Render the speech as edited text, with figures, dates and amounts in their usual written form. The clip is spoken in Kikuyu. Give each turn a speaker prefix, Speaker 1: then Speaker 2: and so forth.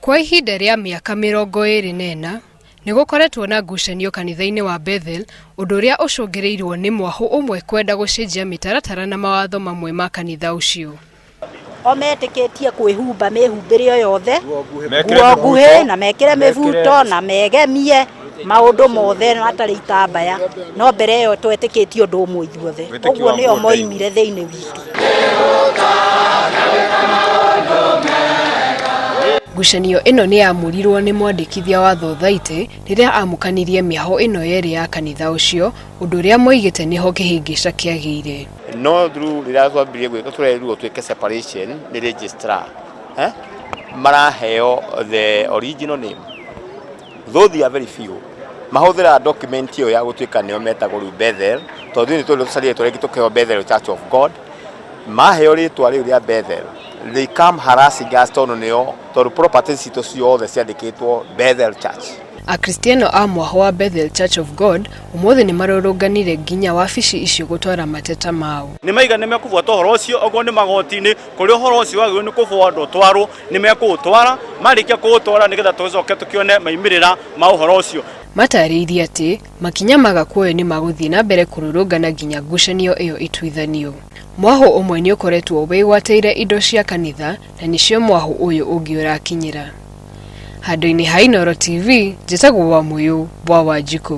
Speaker 1: Kwa ihinda rĩa mĩaka 24 nĩgũkoretwo na ngucanio kanitha-inĩ wa Bethel, ũndũ ũrĩa ũcũngĩrĩirwo nĩ mwahũ ũmwe kwenda gũcenjia mĩtaratara na mawatho mamwe ma kanitha ũcio.
Speaker 2: Ometĩkĩtie kwĩhumba mĩhumbĩre o yothe, nguo nguhĩ na mekĩre mĩbuto na megemie maũndũ mothe matarĩ itambaya, no mbere ĩyo twetĩkĩtie ũndũ ũmwe ithuothe. Ũguo nĩo moimire thĩinĩ witũ.
Speaker 1: Ngucanio ĩno nĩ yamũrirwo nĩ mwandĩkithia wa Thothaitĩ rĩrĩa amũkanirie mĩahũ ĩno yerĩ ya kanitha ũcio, ũndũ ũrĩa moigĩte nĩho kĩhĩngĩca kĩagĩire.
Speaker 3: No through rĩrĩa twambirie gwĩka tũrerirwo twĩke separation nĩ registrar maraheo the original name, though they are very few. Mahũthĩra document ĩyo ya gũtuĩka nĩo metagwo rĩu Bethel, tondũ nĩ tũcarĩte tũrĩa tũkeo Bethel Church of God, maheo rĩtwa rĩu rĩa Bethel. They come harassing us tondũ properties citũ ciothe ciandĩkĩtwo Bethel Church.
Speaker 1: Akristiano a mwahũ wa Bethel Church of God ũmũthĩ nĩ marũrũnganire nginya wabici icio gũtwara mateta mao.
Speaker 4: Nĩ maiga nĩ mekũbuata ũhoro ũcio okorwo nĩ magoti-inĩ, kũrĩa ũhoro ũcio wagĩrĩirwo nĩ kũbuatwo twarwo, nĩ mekũũtwara, marĩkia kũũtwara nĩgetha tũcoke tũkĩone maimĩrĩra ma ũhoro ũcio.
Speaker 1: Matarĩirie atĩ makinya magakuoyo nĩ magũthiĩ na mbere kũrũrũngana nginya ngucanio ĩyo ituithanio. Mwahũ ũmwe nĩ ũkoretwo wĩgwatĩire indo cia kanitha na nĩcio mwahũ ũyũ ũngĩ ũrakinyĩra. Handũ-inĩ ha Inooro TV, njĩtagwo Wamũyũ wa Wanjikũ.